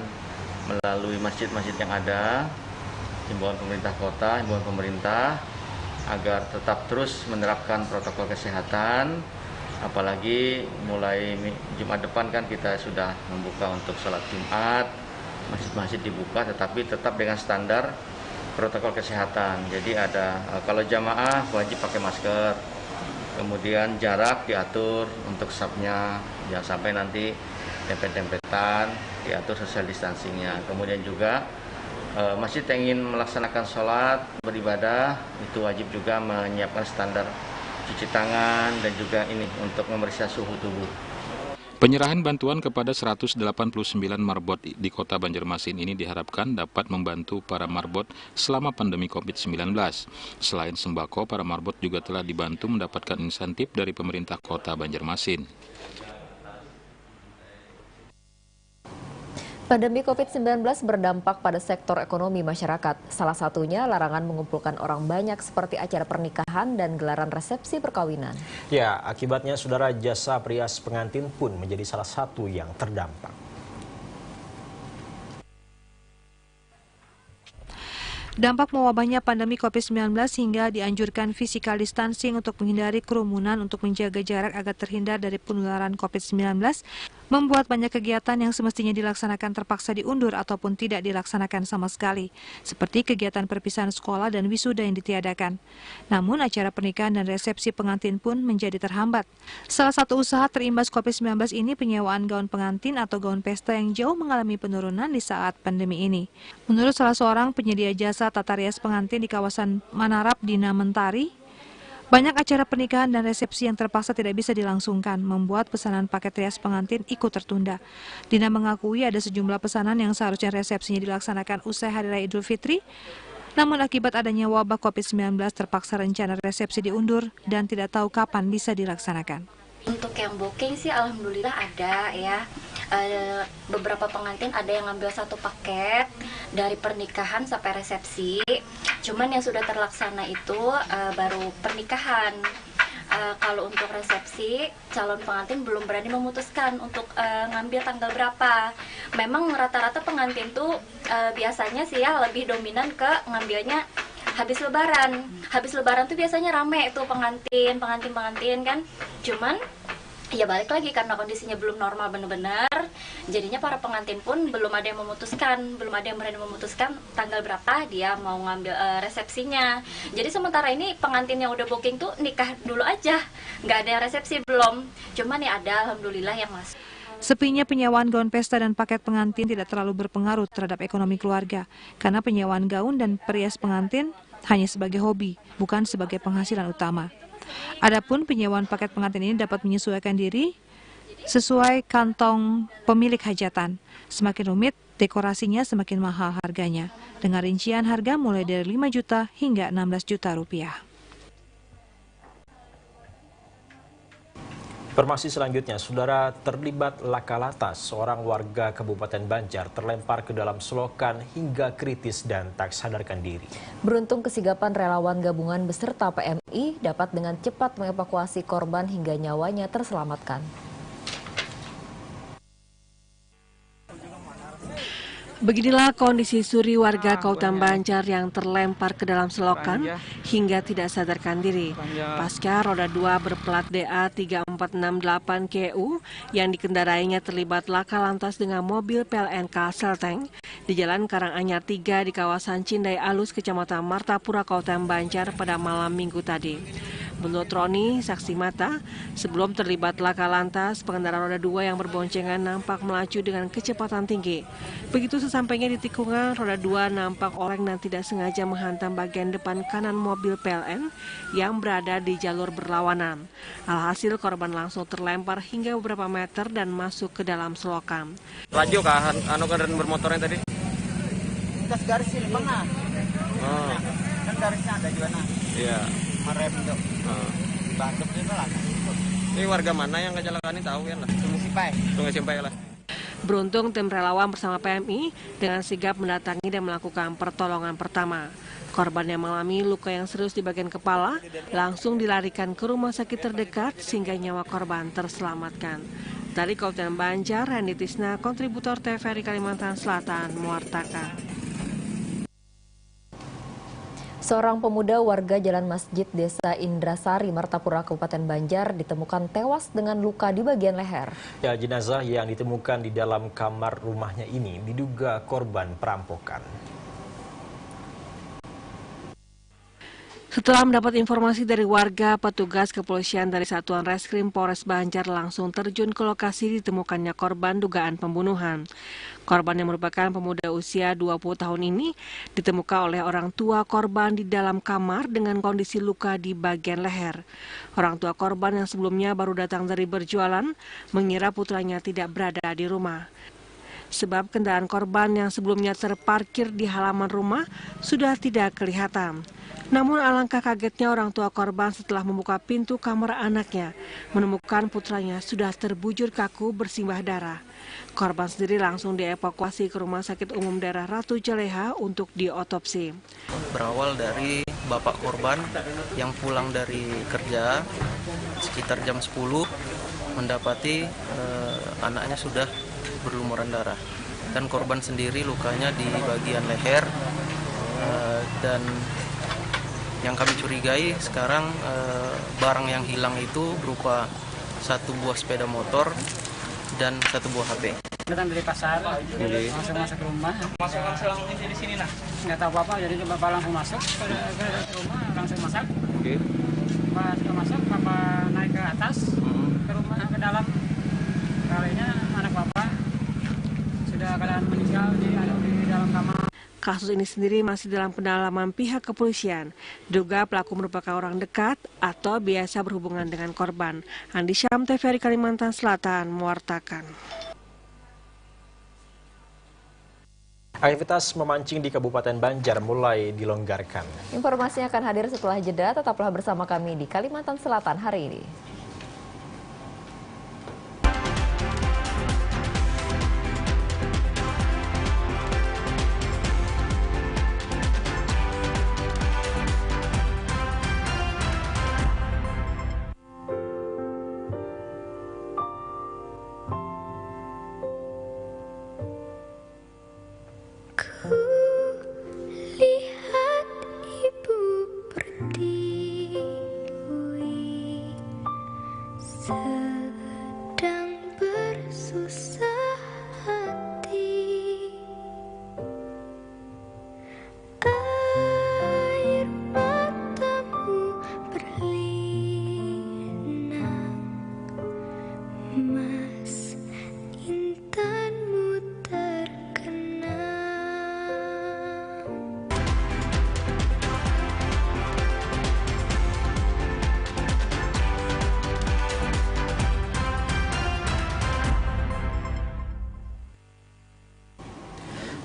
melalui masjid-masjid yang ada, himbauan pemerintah kota, himbauan pemerintah agar tetap terus menerapkan protokol kesehatan. Apalagi mulai Jumat depan kan kita sudah membuka untuk sholat Jumat. Masjid-masjid dibuka tetapi tetap dengan standar protokol kesehatan. Jadi ada kalau jamaah wajib pakai masker, kemudian jarak diatur untuk safnya, jangan sampai nanti dempet-dempetan, diatur social distancingnya. Kemudian juga masjid yang ingin melaksanakan sholat beribadah itu wajib juga menyiapkan standar cuci tangan dan juga ini untuk memeriksa suhu tubuh. Penyerahan bantuan kepada 189 marbot di Kota Banjarmasin ini diharapkan dapat membantu para marbot selama pandemi COVID-19. Selain sembako, para marbot juga telah dibantu mendapatkan insentif dari pemerintah Kota Banjarmasin. Pandemi COVID-19 berdampak pada sektor ekonomi masyarakat. Salah satunya larangan mengumpulkan orang banyak seperti acara pernikahan dan gelaran resepsi perkawinan. Ya, akibatnya saudara, jasa perias pengantin pun menjadi salah satu yang terdampak. Dampak mewabahnya pandemi COVID-19 hingga dianjurkan physical distancing untuk menghindari kerumunan untuk menjaga jarak agar terhindar dari penularan COVID-19, membuat banyak kegiatan yang semestinya dilaksanakan terpaksa diundur ataupun tidak dilaksanakan sama sekali, seperti kegiatan perpisahan sekolah dan wisuda yang ditiadakan. Namun acara pernikahan dan resepsi pengantin pun menjadi terhambat. Salah satu usaha terimbas COVID-19 ini penyewaan gaun pengantin atau gaun pesta yang jauh mengalami penurunan di saat pandemi ini. Menurut salah seorang penyedia jasa tata rias pengantin di kawasan Manarap, Dina Mentari, banyak acara pernikahan dan resepsi yang terpaksa tidak bisa dilangsungkan, membuat pesanan paket rias pengantin ikut tertunda. Dina mengakui ada sejumlah pesanan yang seharusnya resepsinya dilaksanakan usai Hari Raya Idul Fitri, namun akibat adanya wabah COVID-19 terpaksa rencana resepsi diundur dan tidak tahu kapan bisa dilaksanakan. Untuk yang booking sih alhamdulillah ada ya. Beberapa pengantin ada yang ngambil satu paket dari pernikahan sampai resepsi. Cuman yang sudah terlaksana itu baru pernikahan. Kalau untuk resepsi, calon pengantin belum berani memutuskan untuk ngambil tanggal berapa. Memang rata-rata pengantin tuh biasanya sih ya lebih dominan ke ngambilnya habis lebaran tuh biasanya rame tuh pengantin kan. Cuman ya balik lagi karena kondisinya belum normal benar-benar, jadinya para pengantin pun belum ada yang berani memutuskan tanggal berapa dia mau ngambil resepsinya. Jadi sementara ini pengantin yang udah booking tuh nikah dulu aja, nggak ada resepsi belum. Cuman ya ada alhamdulillah yang masuk. Sepinya penyewaan gaun pesta dan paket pengantin tidak terlalu berpengaruh terhadap ekonomi keluarga, karena penyewaan gaun dan perias pengantin hanya sebagai hobi, bukan sebagai penghasilan utama. Adapun penyewaan paket pengantin ini dapat menyesuaikan diri sesuai kantong pemilik hajatan. Semakin rumit, dekorasinya semakin mahal harganya. Dengan rincian harga mulai dari 5 juta hingga 16 juta rupiah. Informasi selanjutnya, saudara, terlibat laka lantas seorang warga Kabupaten Banjar terlempar ke dalam selokan hingga kritis dan tak sadarkan diri. Beruntung kesigapan relawan gabungan beserta PMI dapat dengan cepat mengevakuasi korban hingga nyawanya terselamatkan. Beginilah kondisi Suri warga Kautan Banjar yang terlempar ke dalam selokan hingga tidak sadarkan diri. Pasca roda 2 berplat DA 3468 KU yang dikendarainya terlibat laka lantas dengan mobil PLNK Selteng di Jalan Karanganyar 3 di kawasan Cindai Alus, Kecamatan Martapura, Kautan Banjar pada malam Minggu tadi. Menurut Roni, saksi mata, sebelum terlibat laka lantas, pengendara roda 2 yang berboncengan nampak melaju dengan kecepatan tinggi. Begitu sesampainya di tikungan, roda 2 nampak oleng dan tidak sengaja menghantam bagian depan kanan mobil PLN yang berada di jalur berlawanan. Alhasil korban langsung terlempar hingga beberapa meter dan masuk ke dalam selokan. Laju kah kendaraan bermotornya tadi? Kita garis ini bang. Oh. Kan garisnya ada juga nah. Iya. Merem itu. Dibantu juga lah. Ini warga mana yang kecelakaan ini tahu kan lah? Sungai Simpai lah. Beruntung tim relawan bersama PMI dengan sigap mendatangi dan melakukan pertolongan pertama. Korban yang mengalami luka yang serius di bagian kepala langsung dilarikan ke rumah sakit terdekat sehingga nyawa korban terselamatkan. Dari Kabupaten Banjar, Randy Tisna, kontributor TVRI Kalimantan Selatan, mewartakan. Seorang pemuda warga Jalan Masjid Desa Indrasari, Martapura, Kabupaten Banjar ditemukan tewas dengan luka di bagian leher. Ya, jenazah yang ditemukan di dalam kamar rumahnya ini diduga korban perampokan. Setelah mendapat informasi dari warga, petugas kepolisian dari Satuan Reskrim Polres Banjar langsung terjun ke lokasi ditemukannya korban dugaan pembunuhan. Korban yang merupakan pemuda usia 20 tahun ini ditemukan oleh orang tua korban di dalam kamar dengan kondisi luka di bagian leher. Orang tua korban yang sebelumnya baru datang dari berjualan mengira putranya tidak berada di rumah. Sebab kendaraan korban yang sebelumnya terparkir di halaman rumah sudah tidak kelihatan. Namun alangkah kagetnya orang tua korban setelah membuka pintu kamar anaknya, menemukan putranya sudah terbujur kaku bersimbah darah. Korban sendiri langsung dievakuasi ke Rumah Sakit Umum Daerah Ratu Jaleha untuk diotopsi. Berawal dari bapak korban yang pulang dari kerja sekitar jam 10 mendapati anaknya sudah berlumuran darah. Dan korban sendiri lukanya di bagian leher dan yang kami curigai sekarang barang yang hilang itu berupa satu buah sepeda motor dan satu buah HP. Datang dari pasar, masuk rumah. Masuk langsung di sini nah. Nggak tahu apa-apa, jadi bapak langsung masuk ke rumah, langsung masak. Pas masuk, bapak naik ke atas, ke rumah, ke dalam. Kalinya anak bapak sudah keadaan meninggal di dalam kamar. Kasus ini sendiri masih dalam pendalaman pihak kepolisian. Diduga pelaku merupakan orang dekat atau biasa berhubungan dengan korban. Andi Syam, TVRI Kalimantan Selatan, mewartakan. Aktivitas memancing di Kabupaten Banjar mulai dilonggarkan. Informasinya akan hadir setelah jeda, tetaplah bersama kami di Kalimantan Selatan hari ini. Lihat ibu emas, intanmu terkenal.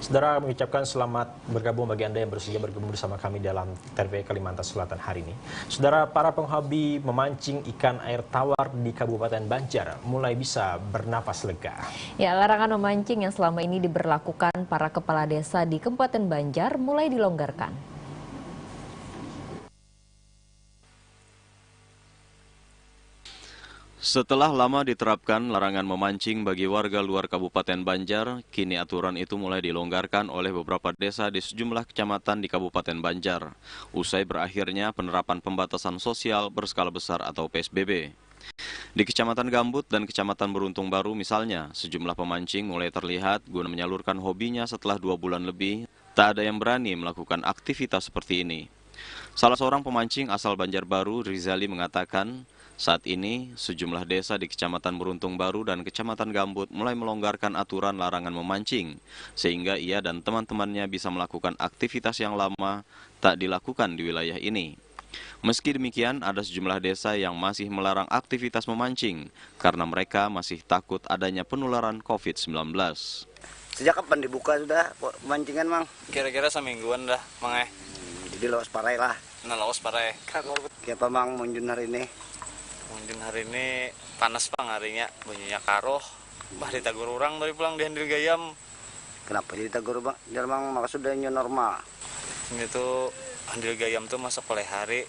Saudara, mengucapkan selamat bergabung bagi Anda yang bersedia bergabung bersama kami dalam TVRI Kalimantan Selatan hari ini. Saudara, para penghobi memancing ikan air tawar di Kabupaten Banjar mulai bisa bernapas lega. Ya, larangan memancing yang selama ini diberlakukan para kepala desa di Kabupaten Banjar mulai dilonggarkan. Setelah lama diterapkan larangan memancing bagi warga luar Kabupaten Banjar, kini aturan itu mulai dilonggarkan oleh beberapa desa di sejumlah kecamatan di Kabupaten Banjar, usai berakhirnya penerapan pembatasan sosial berskala besar atau PSBB. Di Kecamatan Gambut dan Kecamatan Beruntung Baru misalnya, sejumlah pemancing mulai terlihat guna menyalurkan hobinya setelah 2 bulan lebih, tak ada yang berani melakukan aktivitas seperti ini. Salah seorang pemancing asal Banjarbaru, Rizali, mengatakan, saat ini, sejumlah desa di Kecamatan Beruntung Baru dan Kecamatan Gambut mulai melonggarkan aturan larangan memancing, sehingga ia dan teman-temannya bisa melakukan aktivitas yang lama tak dilakukan di wilayah ini. Meski demikian, ada sejumlah desa yang masih melarang aktivitas memancing, karena mereka masih takut adanya penularan COVID-19. Sejak kapan dibuka sudah pemancingan, Mang? Kira-kira semingguan dah, Mang. Jadi lawas parai lah. Nah, lawas parai. Kenapa, Mang, munjun hari ini? Mungkin hari ini panas Bang harinya, bunyinya karoh. Bah ditagur orang dari pulang di Handil Gayam. Kenapa jadi tagur, Bang? Jarang maka sudah new normal. Ini tuh Handil Gayam tuh masuk oleh hari.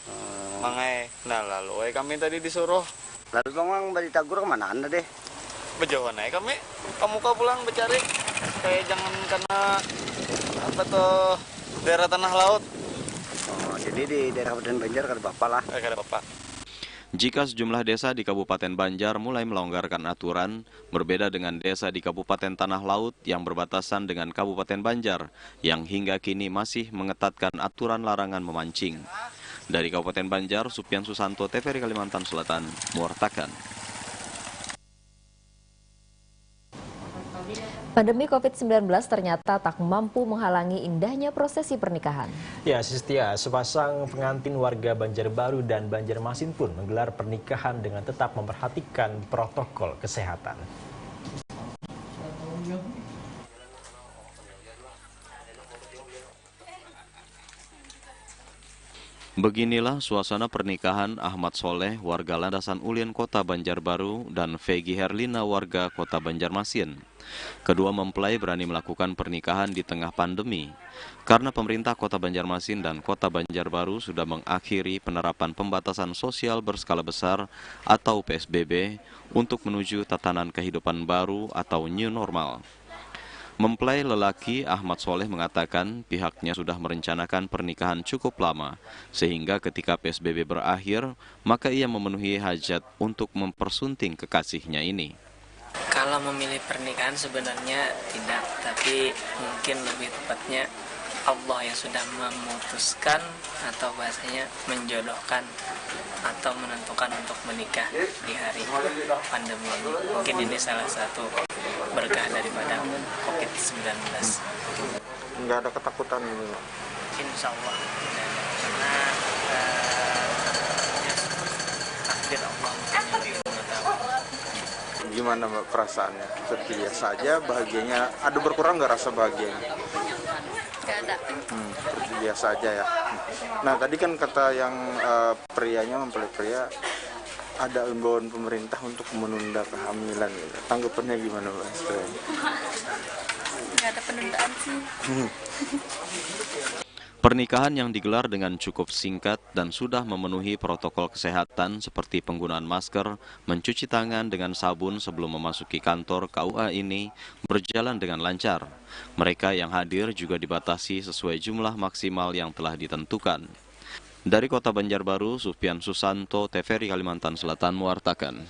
Mangai. Nah lalu kami tadi disuruh. Lalu Bang dari tagur kemana Anda deh? Berjauhan aja kami. Kamu pulang bercari. Kayak jangan karena apa tuh daerah tanah laut. Oh, jadi di daerah Kabupaten Banjar kada Bapak lah. Kada Bapak. Jika sejumlah desa di Kabupaten Banjar mulai melonggarkan aturan, berbeda dengan desa di Kabupaten Tanah Laut yang berbatasan dengan Kabupaten Banjar, yang hingga kini masih mengetatkan aturan larangan memancing. Dari Kabupaten Banjar, Supian Susanto, TVRI Kalimantan Selatan, mewartakan. Pandemi COVID-19 ternyata tak mampu menghalangi indahnya prosesi pernikahan. Ya, Sistia, sepasang pengantin warga Banjarbaru dan Banjarmasin pun menggelar pernikahan dengan tetap memperhatikan protokol kesehatan. Beginilah suasana pernikahan Ahmad Soleh, warga Landasan Ulin Kota Banjarbaru, dan Vegi Herlina, warga Kota Banjarmasin. Kedua mempelai berani melakukan pernikahan di tengah pandemi, karena pemerintah Kota Banjarmasin dan Kota Banjarbaru sudah mengakhiri penerapan pembatasan sosial berskala besar atau PSBB untuk menuju tatanan kehidupan baru atau new normal. Mempelai lelaki Ahmad Soleh mengatakan pihaknya sudah merencanakan pernikahan cukup lama, sehingga ketika PSBB berakhir, maka ia memenuhi hajat untuk mempersunting kekasihnya ini. Kalau memilih pernikahan sebenarnya tidak, tapi mungkin lebih tepatnya Allah yang sudah memutuskan atau bahasanya menjodohkan atau menentukan untuk menikah di hari pandemi ini. Mungkin ini salah satu berkah daripada COVID-19. Nggak ada ketakutan ini? Insya Allah karena takdir Allah mengetahui. Gimana Mbak perasaannya? Seperti biasa aja, bahagianya ada berkurang nggak rasa bahagianya? Nggak ada. Seperti biasa aja ya. Nah tadi kan kata yang prianya, mempelai pria, ada imbauan pemerintah untuk menunda kehamilan. Gitu. Tanggapannya gimana Mbak? Nggak ada penundaan sih. Pernikahan yang digelar dengan cukup singkat dan sudah memenuhi protokol kesehatan seperti penggunaan masker, mencuci tangan dengan sabun sebelum memasuki kantor KUA ini berjalan dengan lancar. Mereka yang hadir juga dibatasi sesuai jumlah maksimal yang telah ditentukan. Dari Kota Banjarbaru, Supian Susanto, TVRI Kalimantan Selatan mewartakan.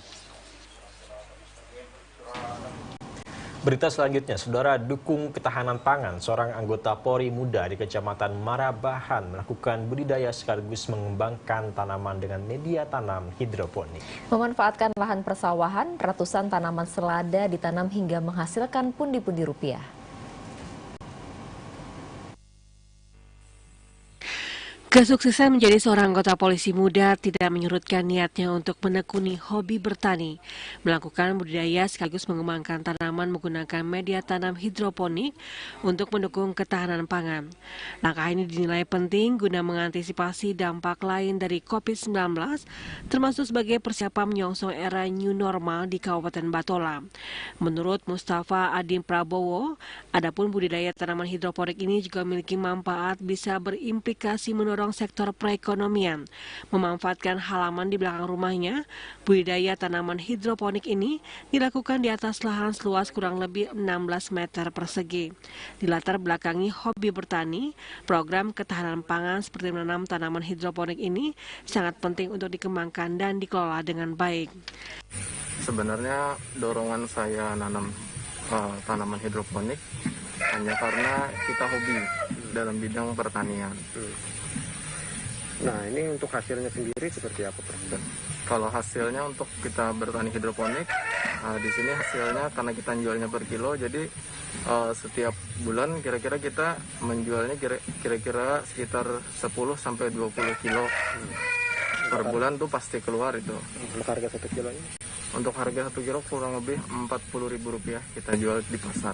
Berita selanjutnya, Saudara, dukung ketahanan pangan. Seorang anggota Polri muda di Kecamatan Marabahan melakukan budidaya sekaligus mengembangkan tanaman dengan media tanam hidroponik. Memanfaatkan lahan persawahan, ratusan tanaman selada ditanam hingga menghasilkan pundi-pundi rupiah. Kesuksesan menjadi seorang anggota polisi muda tidak menyurutkan niatnya untuk menekuni hobi bertani, melakukan budidaya sekaligus mengembangkan tanaman menggunakan media tanam hidroponik untuk mendukung ketahanan pangan. Langkah ini dinilai penting guna mengantisipasi dampak lain dari COVID-19, termasuk sebagai persiapan menyongsong era new normal di Kabupaten Batola. Menurut Mustafa Adim Prabowo, adapun budidaya tanaman hidroponik ini juga memiliki manfaat bisa berimplikasi mendorong sektor perekonomian. Memanfaatkan halaman di belakang rumahnya, budidaya tanaman hidroponik ini dilakukan di atas lahan seluas kurang lebih 16 meter persegi. Dilatar belakangi hobi bertani, program ketahanan pangan seperti menanam tanaman hidroponik ini sangat penting untuk dikembangkan dan dikelola dengan baik. Sebenarnya dorongan saya nanam tanaman hidroponik hanya karena kita hobi dalam bidang pertanian. Nah, ini untuk hasilnya sendiri seperti apa, Pak? Kalau hasilnya untuk kita bertani hidroponik, di sini hasilnya karena kita jualnya per kilo, jadi setiap bulan kira-kira kita menjualnya kira-kira sekitar 10-20 kilo per bulan tuh pasti keluar itu. Untuk harga 1 kilonya? Untuk harga 1 kilo kurang lebih Rp40.000 kita jual di pasar.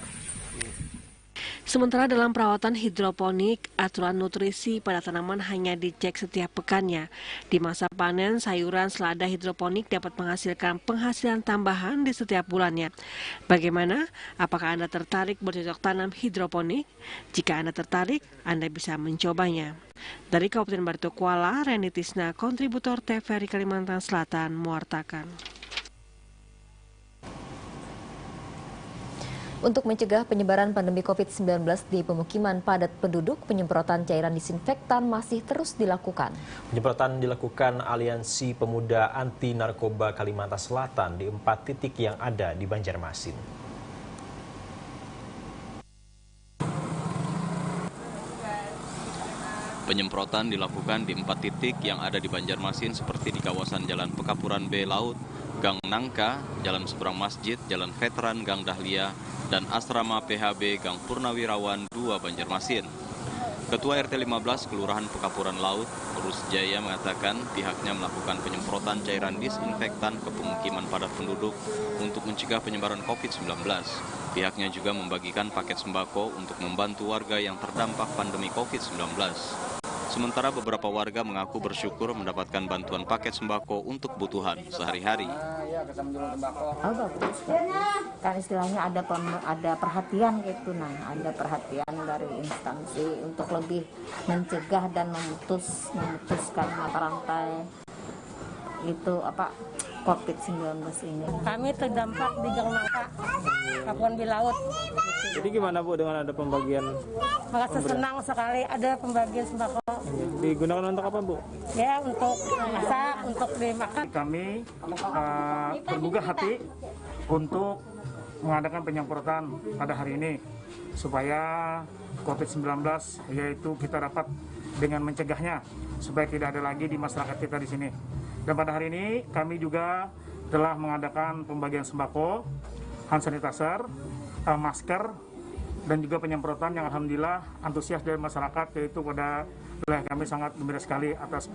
Sementara dalam perawatan hidroponik, aturan nutrisi pada tanaman hanya dicek setiap pekannya. Di masa panen, sayuran selada hidroponik dapat menghasilkan penghasilan tambahan di setiap bulannya. Bagaimana? Apakah Anda tertarik bercocok tanam hidroponik? Jika Anda tertarik, Anda bisa mencobanya. Dari Kabupaten Batu Kuala, Reni Tisna, kontributor TVRI Kalimantan Selatan, mewartakan. Untuk mencegah penyebaran pandemi COVID-19 di pemukiman padat penduduk, penyemprotan cairan disinfektan masih terus dilakukan. Penyemprotan dilakukan Aliansi Pemuda Anti Narkoba Kalimantan Selatan di 4 titik yang ada di Banjarmasin. Penyemprotan dilakukan di 4 titik yang ada di Banjarmasin seperti di kawasan Jalan Pekapuran B Laut, Gang Nangka, Jalan Seberang Masjid, Jalan Veteran, Gang Dahlia, dan Asrama PHB Gang Purnawirawan 2 Banjarmasin. Ketua RT 15 Kelurahan Pekapuran Laut, Rus Jaya mengatakan pihaknya melakukan penyemprotan cairan disinfektan ke pemukiman padat penduduk untuk mencegah penyebaran COVID-19. Pihaknya juga membagikan paket sembako untuk membantu warga yang terdampak pandemi COVID-19. Sementara beberapa warga mengaku bersyukur mendapatkan bantuan paket sembako untuk kebutuhan sehari-hari. Oh, bagus kan istilahnya ada perhatian gitu, ada perhatian dari instansi untuk lebih mencegah dan memutuskan mata rantai itu COVID-19 ini. Kami terdampak di Gang Nangka, Pekapuran B Laut. Jadi gimana Bu dengan ada pembagian? Merasa senang sekali ada pembagian sembako. Digunakan untuk apa Bu? Ya, untuk masak, untuk dimakan. Kami bergugah hati untuk mengadakan penyemprotan pada hari ini supaya COVID-19 yaitu kita dapat dengan mencegahnya supaya tidak ada lagi di masyarakat kita di sini. Dan pada hari ini kami juga telah mengadakan pembagian sembako, hand sanitizer, masker, dan juga penyemprotan yang alhamdulillah antusias dari masyarakat, yaitu pada wilayah kami sangat gembira sekali atas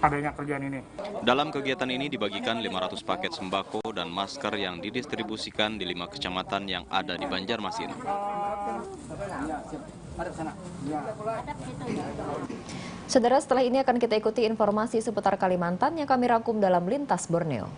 adanya kerjaan ini. Dalam kegiatan ini dibagikan 500 paket sembako dan masker yang didistribusikan di 5 kecamatan yang ada di Banjarmasin. Saudara, setelah ini akan kita ikuti informasi seputar Kalimantan yang kami rangkum dalam Lintas Borneo.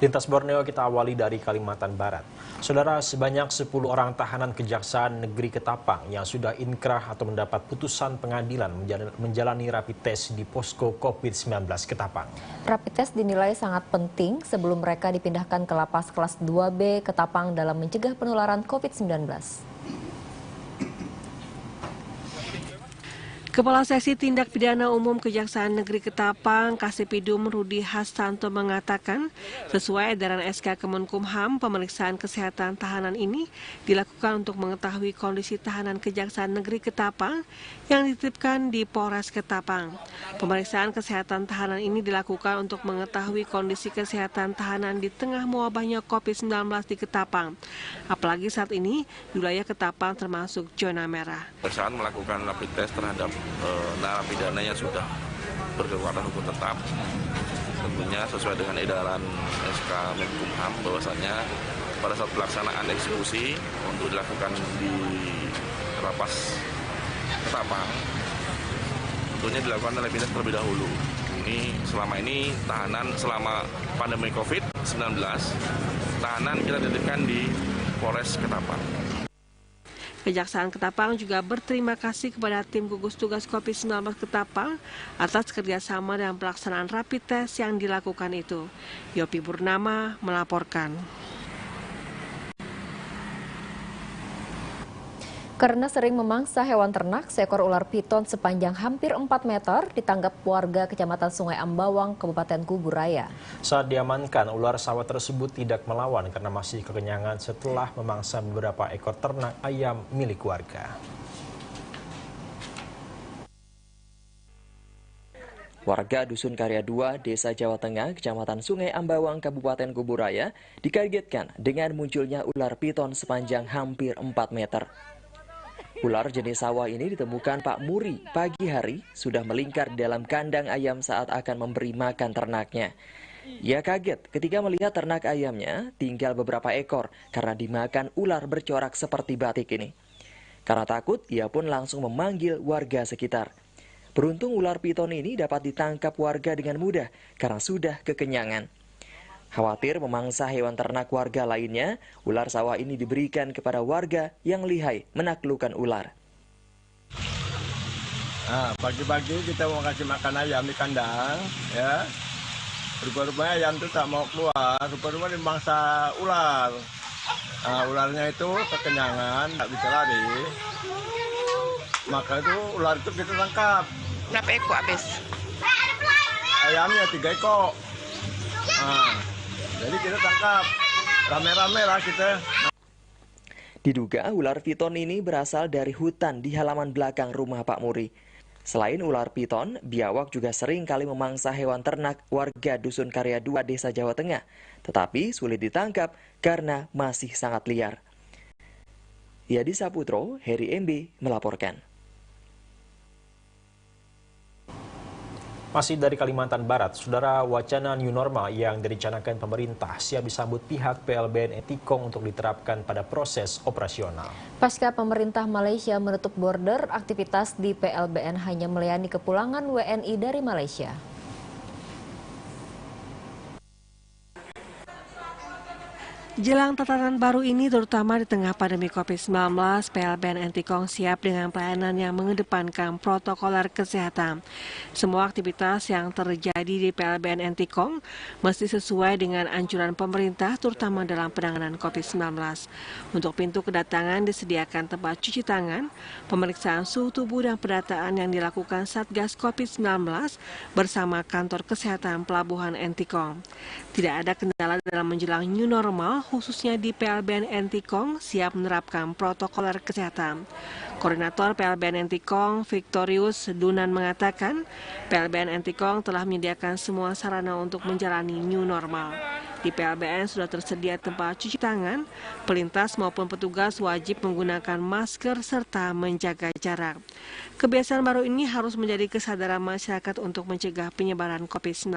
Lintas Borneo kita awali dari Kalimantan Barat. Saudara, sebanyak 10 orang tahanan Kejaksaan Negeri Ketapang yang sudah inkrah atau mendapat putusan pengadilan menjalani rapid test di posko COVID-19 Ketapang. Rapid test dinilai sangat penting sebelum mereka dipindahkan ke lapas kelas 2B Ketapang dalam mencegah penularan COVID-19. Kepala Seksi Tindak Pidana Umum Kejaksaan Negeri Ketapang, Kasipidum Rudi Hastanto mengatakan, sesuai edaran SK Kemenkumham, pemeriksaan kesehatan tahanan ini dilakukan untuk mengetahui kondisi tahanan Kejaksaan Negeri Ketapang yang dititipkan di Polres Ketapang. Pemeriksaan kesehatan tahanan ini dilakukan untuk mengetahui kondisi kesehatan tahanan di tengah mewabahnya COVID-19 di Ketapang. Apalagi saat ini, wilayah Ketapang termasuk zona merah. Pemeriksaan melakukan rapid test terhadap narapidana yang sudah berkekuatan hukum tetap, tentunya sesuai dengan edaran SK Menkumham bahwasannya pada saat pelaksanaan eksekusi untuk dilakukan di lapas Ketapang, tentunya dilakukan rapid test terlebih dahulu. Selama ini tahanan selama pandemi COVID-19, tahanan kita titipkan di Polres Ketapang. Kejaksaan Ketapang juga berterima kasih kepada tim gugus tugas COVID-19 Ketapang atas kerjasama dalam pelaksanaan rapid test yang dilakukan itu. Yopi Purnama melaporkan. Karena sering memangsa hewan ternak, seekor ular piton sepanjang hampir 4 meter ditangkap warga Kecamatan Sungai Ambawang, Kabupaten Kuburaya. Saat diamankan, ular sawah tersebut tidak melawan karena masih kekenyangan setelah memangsa beberapa ekor ternak ayam milik warga. Warga Dusun Karya 2, Desa Jawa Tengah, Kecamatan Sungai Ambawang, Kabupaten Kuburaya, dikagetkan dengan munculnya ular piton sepanjang hampir 4 meter. Ular jenis sawah ini ditemukan Pak Muri pagi hari sudah melingkar di dalam kandang ayam saat akan memberi makan ternaknya. Ia kaget ketika melihat ternak ayamnya tinggal beberapa ekor karena dimakan ular bercorak seperti batik ini. Karena takut, ia pun langsung memanggil warga sekitar. Beruntung ular piton ini dapat ditangkap warga dengan mudah karena sudah kekenyangan. Khawatir memangsa hewan ternak warga lainnya, ular sawah ini diberikan kepada warga yang lihai menaklukkan ular. Nah, pagi-pagi kita mau kasih makan ayam di kandang, ya. Rupa-rupanya ayam itu tak mau keluar, rupa-rupanya dimangsa ular. Nah, ularnya itu kekenyangan, tak bisa lari. Maka itu ular itu kita tangkap. Berapa ekor habis? Ayamnya 3 ekor. Nah, jadi kita tangkap, rame-rame lah kita. Diduga ular piton ini berasal dari hutan di halaman belakang rumah Pak Muri. Selain ular piton, biawak juga sering kali memangsa hewan ternak warga Dusun Karya 2, Desa Jawa Tengah. Tetapi sulit ditangkap karena masih sangat liar. Yadi Saputro, Heri MB melaporkan. Masih dari Kalimantan Barat, saudara, wacana new normal yang direncanakan pemerintah siap disambut pihak PLBN Entikong untuk diterapkan pada proses operasional. Pasca pemerintah Malaysia menutup border, aktivitas di PLBN hanya melayani kepulangan WNI dari Malaysia. Jelang tatanan baru ini, terutama di tengah pandemi COVID-19, PLBN Entikong siap dengan pelayanan yang mengedepankan protokoler kesehatan. Semua aktivitas yang terjadi di PLBN Entikong mesti sesuai dengan anjuran pemerintah, terutama dalam penanganan COVID-19. Untuk pintu kedatangan disediakan tempat cuci tangan, pemeriksaan suhu tubuh dan pendataan yang dilakukan Satgas COVID-19 bersama kantor kesehatan Pelabuhan Entikong. Tidak ada kendala dalam menjelang new normal, khususnya di PLBN Entikong siap menerapkan protokoler kesehatan. Koordinator PLBN Entikong, Victorius Dunan mengatakan, PLBN Entikong telah menyediakan semua sarana untuk menjalani new normal. Di PLBN sudah tersedia tempat cuci tangan, pelintas maupun petugas wajib menggunakan masker serta menjaga jarak. Kebiasaan baru ini harus menjadi kesadaran masyarakat untuk mencegah penyebaran COVID-19.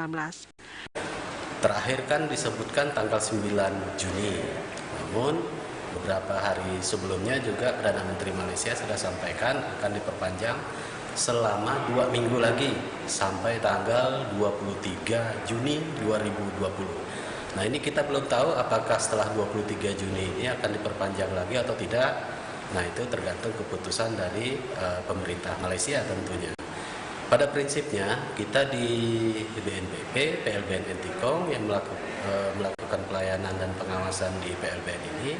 Terakhir kan disebutkan tanggal 9 Juni, namun beberapa hari sebelumnya juga Perdana Menteri Malaysia sudah sampaikan akan diperpanjang selama 2 minggu lagi sampai tanggal 23 Juni 2020. Nah ini kita belum tahu apakah setelah 23 Juni ini akan diperpanjang lagi atau tidak. Nah itu tergantung keputusan dari pemerintah Malaysia tentunya. Pada prinsipnya kita di BNPB, PLBN Entikong yang melakukan pelayanan dan pengawasan di PLBN ini.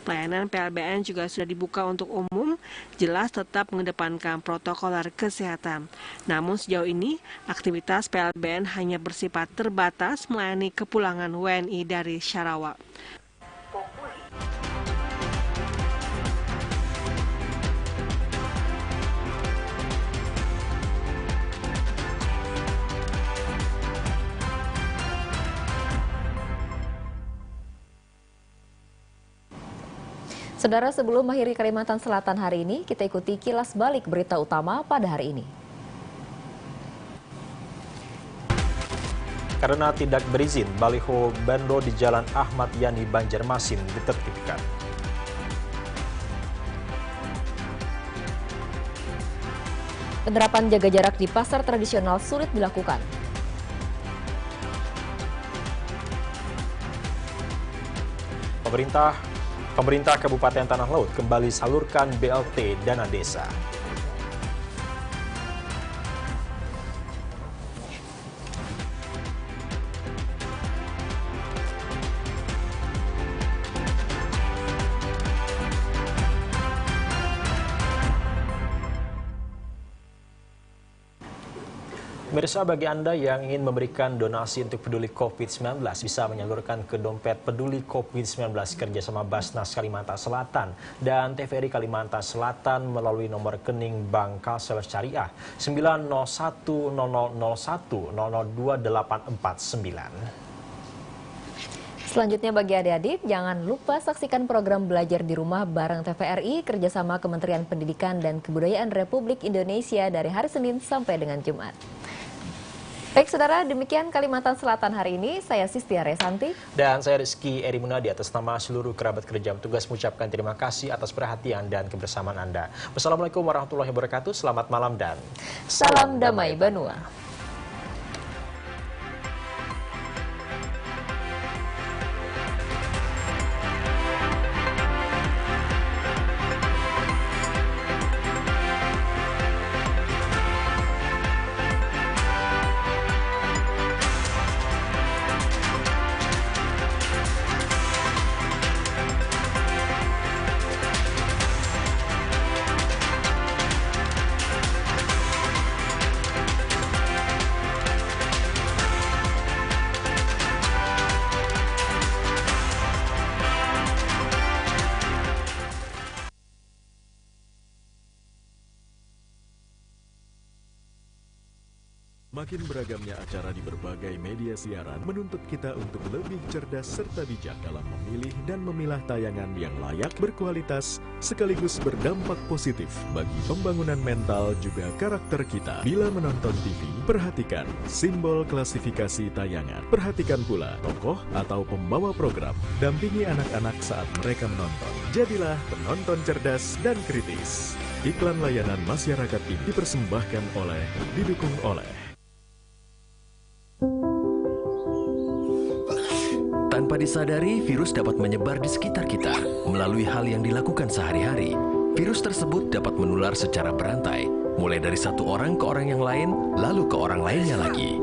Pelayanan PLBN juga sudah dibuka untuk umum, jelas tetap mengedepankan protokol kesehatan. Namun sejauh ini, aktivitas PLBN hanya bersifat terbatas melayani kepulangan WNI dari Sarawak. Saudara, sebelum mengakhiri Kalimantan Selatan hari ini, kita ikuti kilas balik berita utama pada hari ini. Karena tidak berizin, baliho bandro di Jalan Ahmad Yani Banjarmasin ditertibkan. Penerapan jaga jarak di pasar tradisional sulit dilakukan. Pemerintah Kabupaten Tanah Laut kembali salurkan BLT dana desa. Pemirsa, bagi Anda yang ingin memberikan donasi untuk peduli COVID-19 bisa menyalurkan ke dompet peduli COVID-19 kerjasama Basnas Kalimantan Selatan dan TVRI Kalimantan Selatan melalui nomor rekening Bank Kalsel Syariah 90100022849. Selanjutnya bagi adik-adik, jangan lupa saksikan program belajar di rumah bareng TVRI kerjasama Kementerian Pendidikan dan Kebudayaan Republik Indonesia dari hari Senin sampai dengan Jumat. Baik saudara, demikian Kalimantan Selatan hari ini. Saya Sistia Resanti. Dan saya Rizky Eri Munadi, atas nama seluruh kerabat kerja petugas mengucapkan terima kasih atas perhatian dan kebersamaan Anda. Wassalamualaikum warahmatullahi wabarakatuh. Selamat malam dan salam damai Banua. Makin beragamnya acara di berbagai media siaran menuntut kita untuk lebih cerdas serta bijak dalam memilih dan memilah tayangan yang layak, berkualitas, sekaligus berdampak positif bagi pembangunan mental juga karakter kita. Bila menonton TV, perhatikan simbol klasifikasi tayangan. Perhatikan pula tokoh atau pembawa program. Dampingi anak-anak saat mereka menonton. Jadilah penonton cerdas dan kritis. Iklan layanan masyarakat ini didukung oleh Tanpa disadari, virus dapat menyebar di sekitar kita melalui hal yang dilakukan sehari-hari. Virus tersebut dapat menular secara berantai, mulai dari satu orang ke orang yang lain, lalu ke orang lainnya lagi.